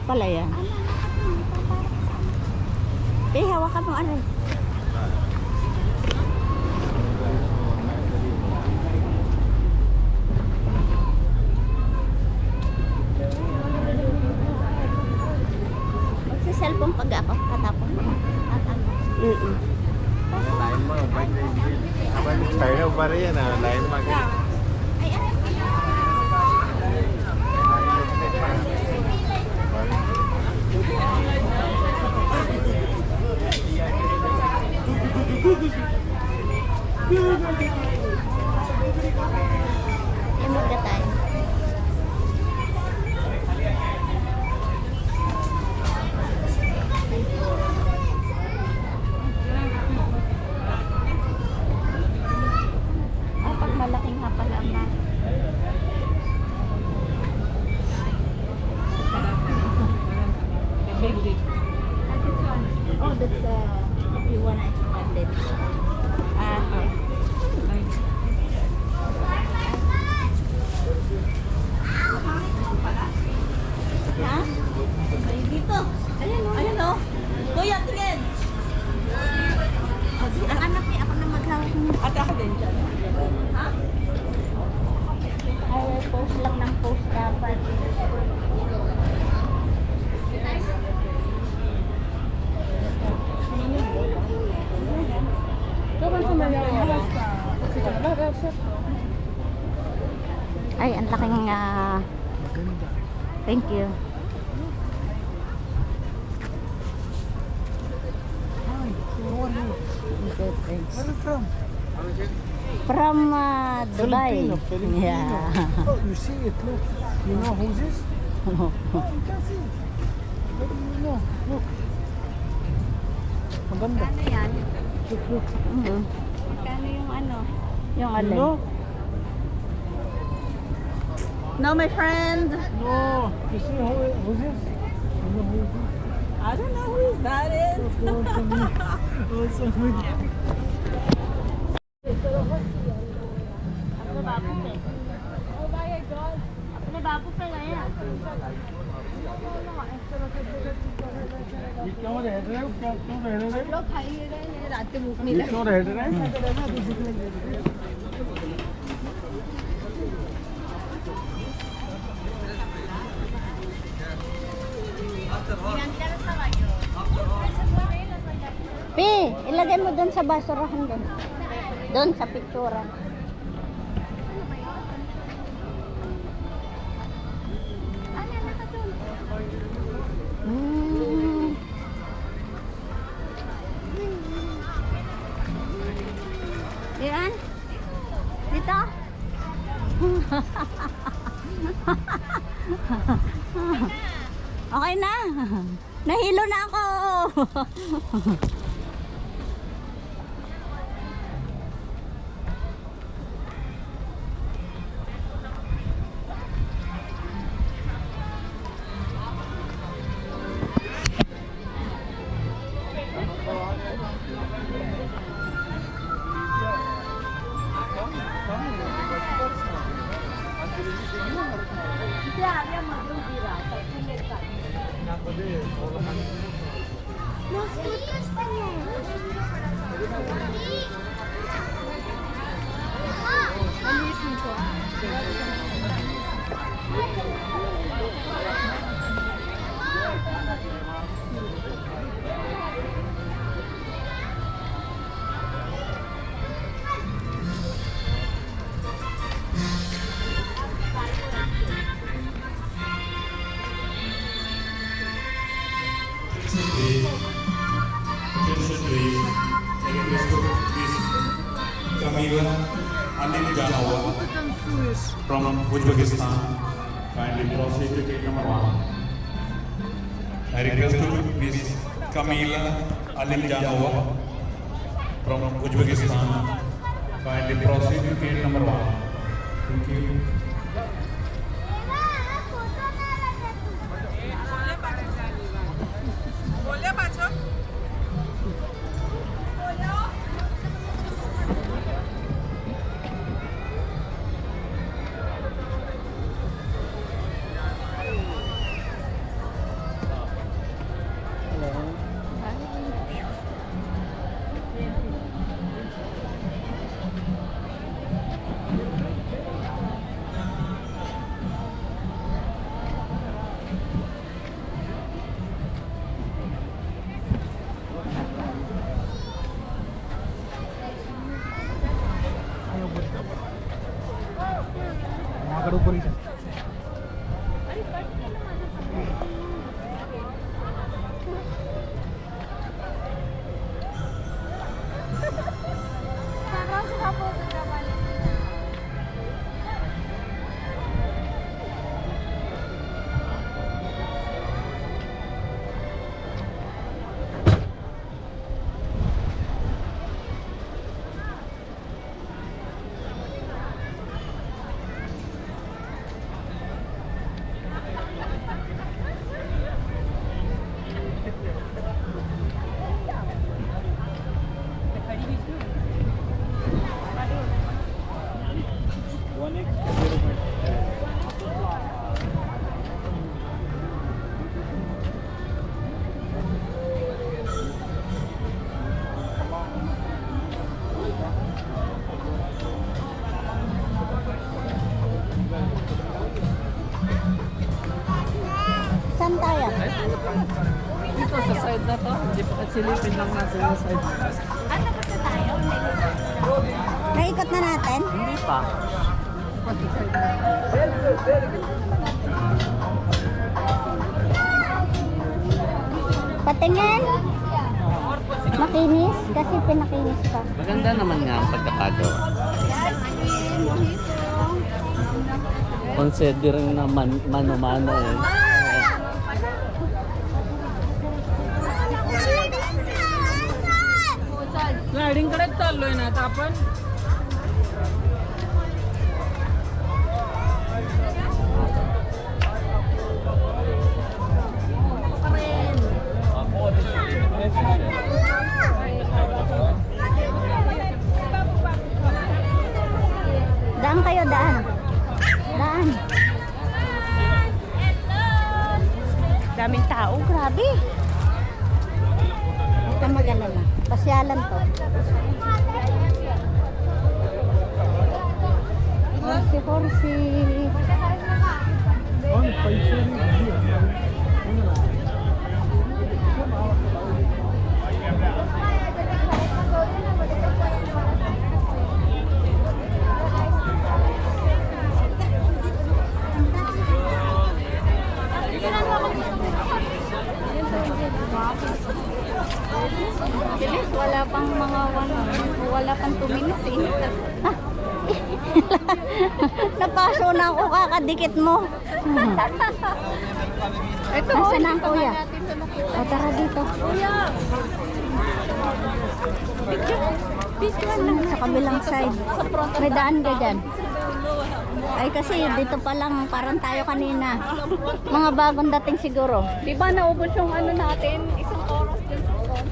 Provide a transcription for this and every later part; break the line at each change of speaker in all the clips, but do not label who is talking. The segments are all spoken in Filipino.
pala yan. Eh, hawakan mo ano. Magsa-cellphone pag ako katapos mo.
Lain mo, baik na yun. Tayo na pa rin yan ah. Lain mo.
Ay, ano? Limog na tayo. Pag malaking hapal ang oh, that's you wanna expand it. Ha? Ay, dito. Ayan o. Ayan o. Kuya, tingin. Ang anak niya, ako na maghawak niya. At ako din dyan. Ha? Ay, post lang ng post dapat. Ay, ang laking thank you. Okay, thanks.
Where are you from?
From Dubai.
Filipino.
Yeah.
Oh, you see it, look. You know who's this? Oh, you can see it. What do you know? Look. Maganda.
Ano yan?
Look, look.
Magkano yung ano? Yung
You
alin?
know?
No, my friend.
No. You see who's this? You know who is this?
I don't know who that is.
Also me. Also me.
Apne babu pe. Oh my God. Apne babu pe gaye हैं.
ये क्यों रह रहे हो? क्यों रह रहे हो?
लोग खाई रहे हैं रात के भूख नहीं
ये
लगी.
क्यों रह रहे हैं?
Pi, ilagay mo doon sa basurahan doon. Doon sa picturean. Yan. Dito. Okay na. Nahilo na ako.
Camila Alim Janawa from Uzbekistan. Kindly proceed to gate number 1. I request to Miss Camila Alim Janawa from Uzbekistan. Kindly proceed to gate number 1. Thank you.
side na to. Silipin lang natin yung side.
Ano ba tayo? Naikot na natin?
Hindi pa.
Patingin. Makinis kasi pinakinis pa.
Maganda naman nga ang pagkakagawa. Considering na mano-mano eh. Sliding कडे चाललोय ना आता आपण.
Daan kayo, daan. Daan. Daming tao, grabe. Huwag ka mag-alala. Pasyalan to. Horsi. Bilis, wala pang mga wala pang 2 minutes eh. Napaso na ako kakadikit mo. Ito, nasaan na ang kuya? O, tara dito. Kuya! Picture lang sa kabilang side. May daan ka dyan. Ay kasi dito pa lang parang tayo kanina. Mga bagong dating siguro.
Di ba naubos yung ano natin? Isang oras din sa phone.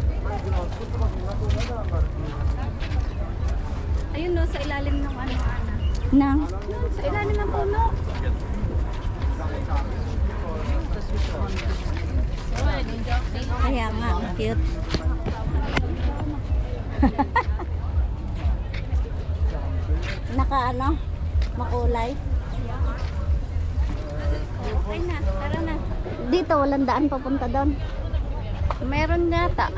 Ayun no, sa ilalim ng ano, Ana.
Nang?
Sa ilalim ng puno.
Kaya nga, ang cute. Naka ano? Makulay.
Okay na, tara na.
Dito, walang daan papunta doon.
Meron yata.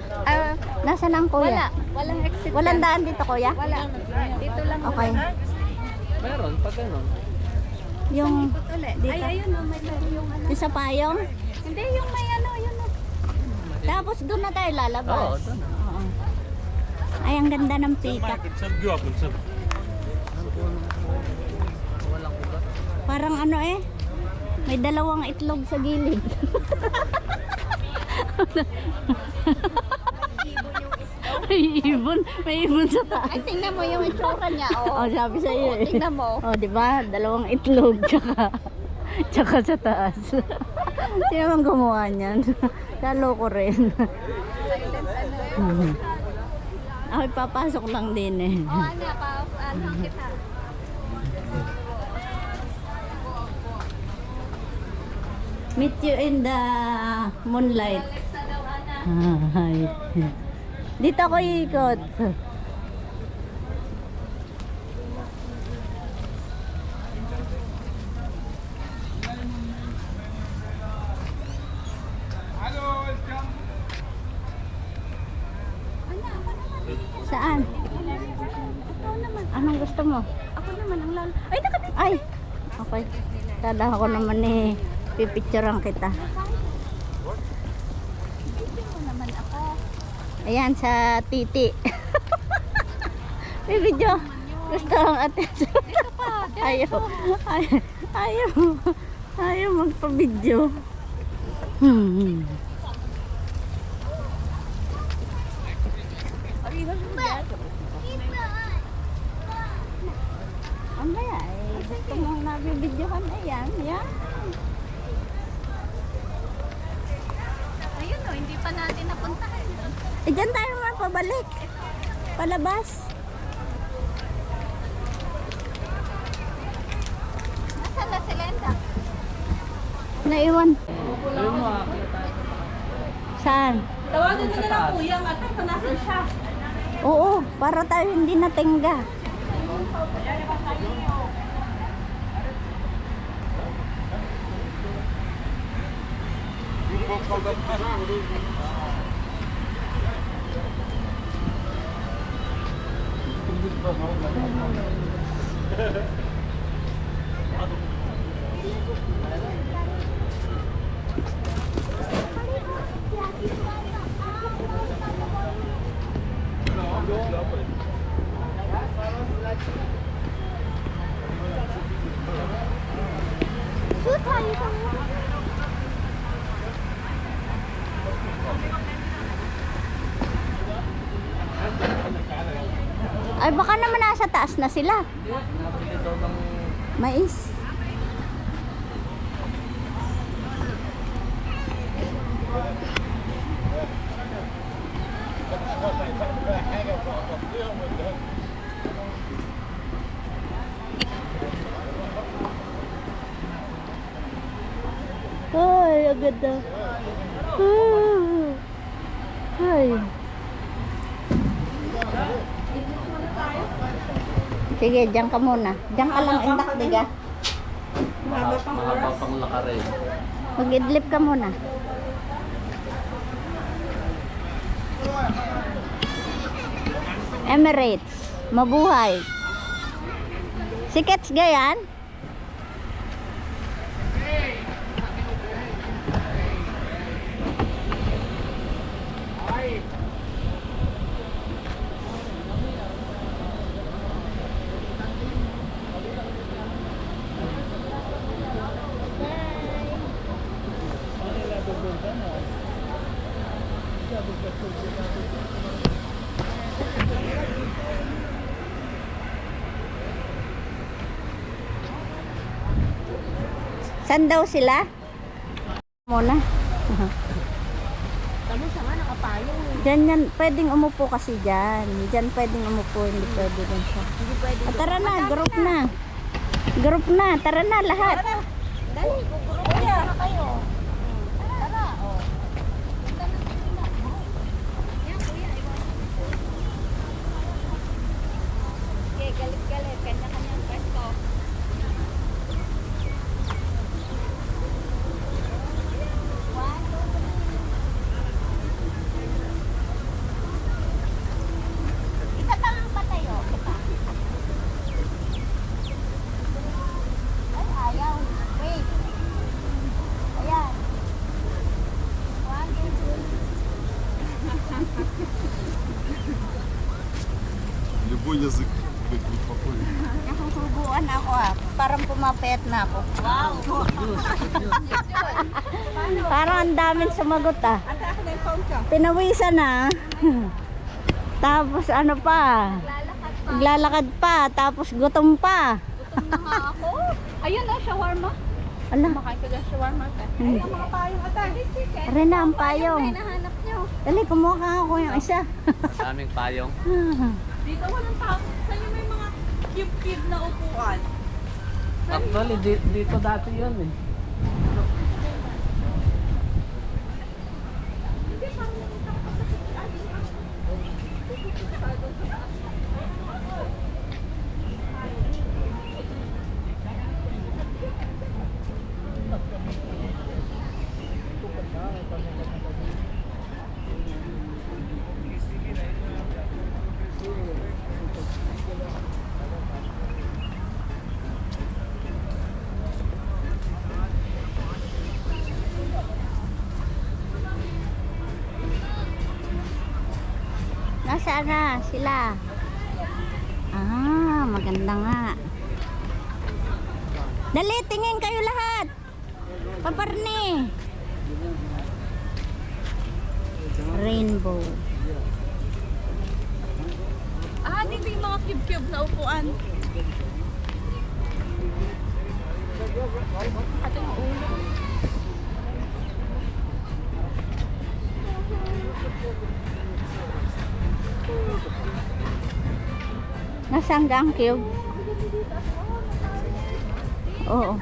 Nasaan ang kuya?
Walang exit.
Walang
yan.
daan dito, kuya?
Wala. Dito lang.
Okay.
Meron, pag ano.
Yung
Uli.
dito.
Ay, ayun no, may laro yung ano.
Yung sa payong.
Hindi, yung may ano, yun no.
Tapos doon na tayo lalabas.
Oo, doon.
Oo. Ay, ang ganda ng peacock. Parang ano eh. May dalawang itlog sa gilid. May ibon sa taas.
Ay, tingnan mo yung itsura niya.
Oh, sabi sa iyo eh.
Tingnan mo.
Oh, di ba? Dalawang itlog tsaka sa taas. Sino bang gumawa niyan? Lalo ko rin. Ako papasok lang din eh.
Oo, nga pa. Ano kita?
Meet you in the moonlight.
Alexa daw, Ana.
Hi. Dito ako ikot. Saan?
Ikaw naman.
Anong gusto mo?
Ako naman ang lalo. Ay, nakabit.
Ay! Okay. Tada ako naman eh. Pipicturean kita.
Video mo naman ako.
Ayan sa titi. May video. Gusto ang attention.
Dito pa.
Ayaw. Ayaw. Ayaw magpa-video. Mamaya eh. Gusto mong nabibidyohan. Ayan. Yan.
Ayun no, hindi pa natin napuntahan.
Eh, dyan tayo naman pabalik. Palabas.
Nasaan na si Lenda?
Naiwan.
Ayun mo,
Saan?
Tawagan mo na lang kuya, matay kung nasan siya.
Oo, para tayo hindi natingga. Ay, baka naman nasa taas na sila. Mais. Ay, ang ganda. Ay. Sige, diyan ka muna. Diyan ka lang, indak, diga.
Mahaba pang lakarin.
Mag-idlip ka muna. Emirates. Mabuhay. Sikets gayan? Saan daw sila? Muna.
Kami siya nga nakapayong.
Diyan yan, pwedeng umupo kasi dyan. Diyan pwedeng umupo, hindi pwede dyan siya.
Hindi pwede.
Tara na, group na. Group na, tara na lahat.
Dali, kukurup na kayo. Tara, oh. Okay, galit-galit. Kanya-kanyang pwesto. Isa pa lang patayo. Isa. Ay, ayaw. Wait. Ayan. One, two.
Любой язык будет похож.
Nakusubuan ako ah. Parang pumapayat na ako.
Wow.
Parang ang daming sumagot ah.
Ate, ako na yung phone ko.
Pinawisan na. Tapos ano pa?
Lalakad pa.
Naglalakad pa. Tapos gutom pa.
Gutom na nga ako. Ayun na, shawarma.
Ala,
Makain ka dyan, shawarma. Ayun, ang mga payong ata.
rin na ang payong.
Hinahanap nyo.
Dali, kumuha ka ako yung isa.
Maraming payong.
Dito walang tao. Saan yung may mga cube-cube na upuan?
Actually, dito dati yun eh.
Nasaan na sila? Ah, maganda nga. Dali, tingin kayo lahat. Paparni. Rainbow.
Ah, dito yung mga cube-cube na upuan. Ate yung ulo.
Nasaan ka ang cube? Oo.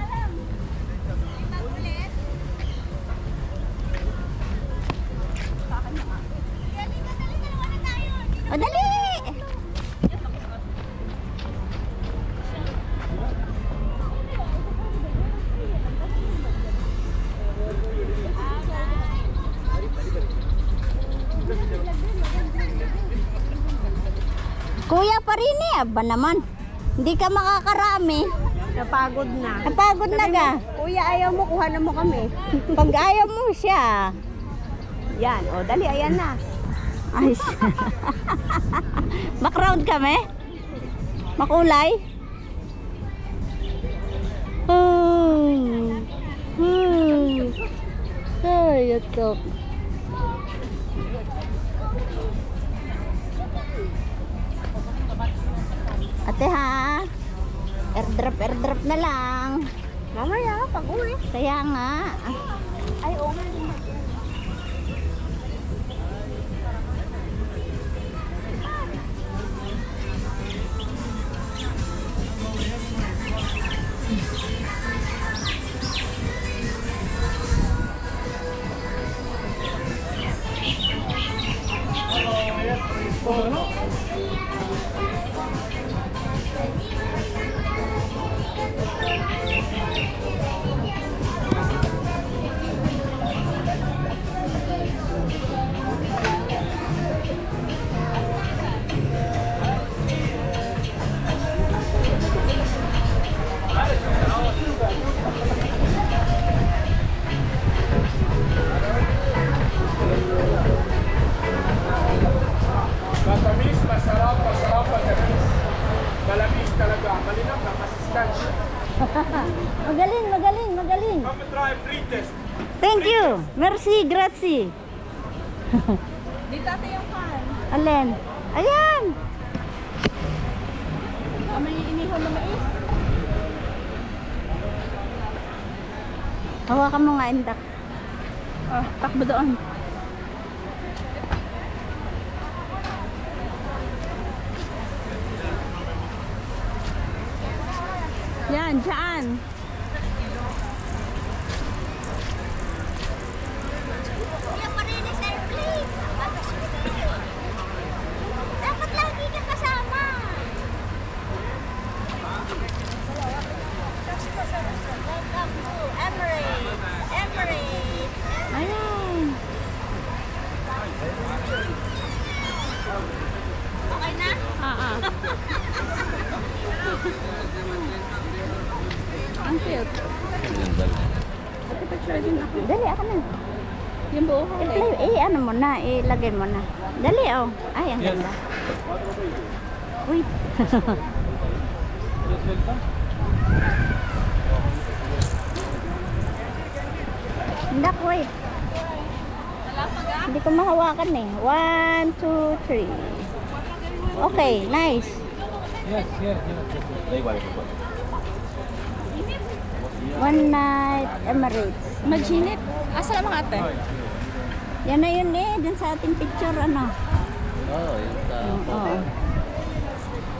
O, dali! Kuya pa rin eh. Aba naman. Hindi ka makakarami.
Napagod na.
Napagod na ka.
Kuya, ayaw mo, kuha na mo kami.
Pag ayaw mo siya.
Yan, o dali, ayan na.
Ay, background kami? Makulay? Ay, ito. Ate ha? Airdrop na lang.
Mamaya, pag uwi.
Kaya nga.
Ay, oo nga.
Matamis, masarap matamis. Malamis talaga, malinam na masustansya.
Magaling.
Come and try free test.
Thank you. Merci, grazie.
Dito ate yung fan.
Alin? Ayan.
May inihaw na mais.
Hawakan mo nga, Indak.
Takbo doon. Yan, dyan.
Dapat lagi ka kasama. Welcome to Emirates. Ayan. Okay na?
Ang cute.
Dali, ako na.
Yung buo ko.
Ano mo na, ilagay mo na. Dali, oh. Ay, ang ganda. Wait. Indak, wait. Hindi ko mahawakan eh. 1, 2, 3. Okay, nice. One night Emirates.
Maginip. Asa lang mga ate?
Yan na yun eh, dun sa ating picture ano.
Oo, yung sa
Oo.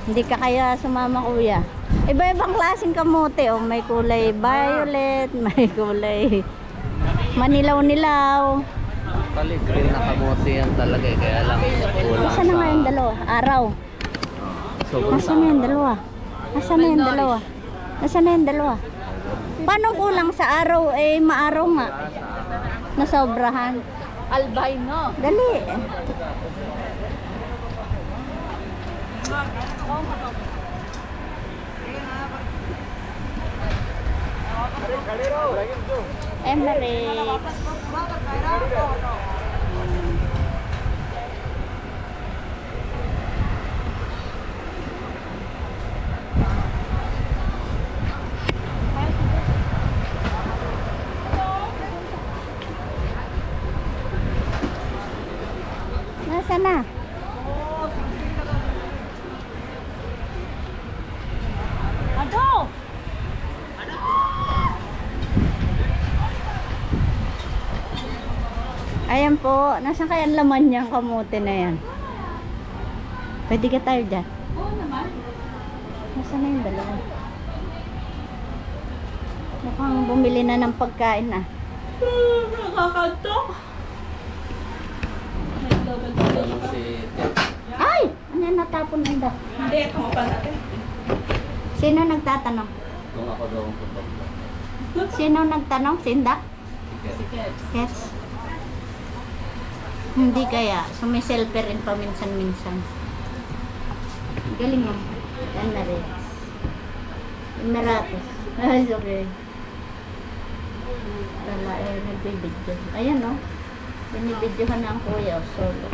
Hindi ka kaya sumama kuya. Iba-ibang klaseng kamote oh. May kulay violet, may kulay manilaw-nilaw.
Actually, green na kamote yan talaga eh. Kaya lang kulang
Nasaan na nga yung dalawa? Araw.
Sobrang
Nasaan na yung dalawa? Nasaan na yung dalawa? Nasaan na yung dalawa? Paano kulang sa araw? Eh, maaraw nga. Nasobrahan.
Albino.
Dali. Emirates. Nasaan na?
Ano?
Ayan po. Nasaan kaya ang laman niyang kamote na yan? Pwede ka tayo dyan.
Oo naman.
Nasaan na yung dalawa? Mukhang bumili na ng pagkain ah.
Nakakatok.
Tanong si
Ay! Ano yan natapon na ito?
Hindi, ito mo pa natin.
Sino nagtatanong?
kung ako daw ang putok.
Sino nagtanong? Sinda?
Sige.
Yes. Hindi kaya. Sumiselfie rin paminsan-minsan. Galing mo. Yan na rin. Emirates. Ay, okay. Wala nagbibidyo. Ayan no. Binibidyohan na ang kuya. Solo.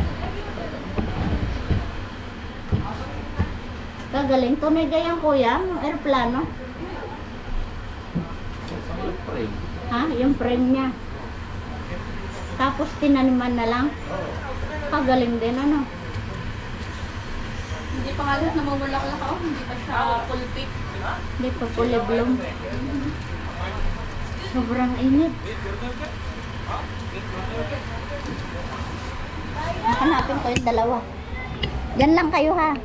Kagaling. Tunay gayang kuya. Aeroplano. Ha? Yung frame niya. Tapos tinaniman na lang. Kagaling din ano.
Hindi pa nga lahat namumulaklak ako. Hindi pa siya pulpit.
Hindi pa fully bloom. Sobrang init. Hanapin ko yung dalawa. Yan lang kayo ha.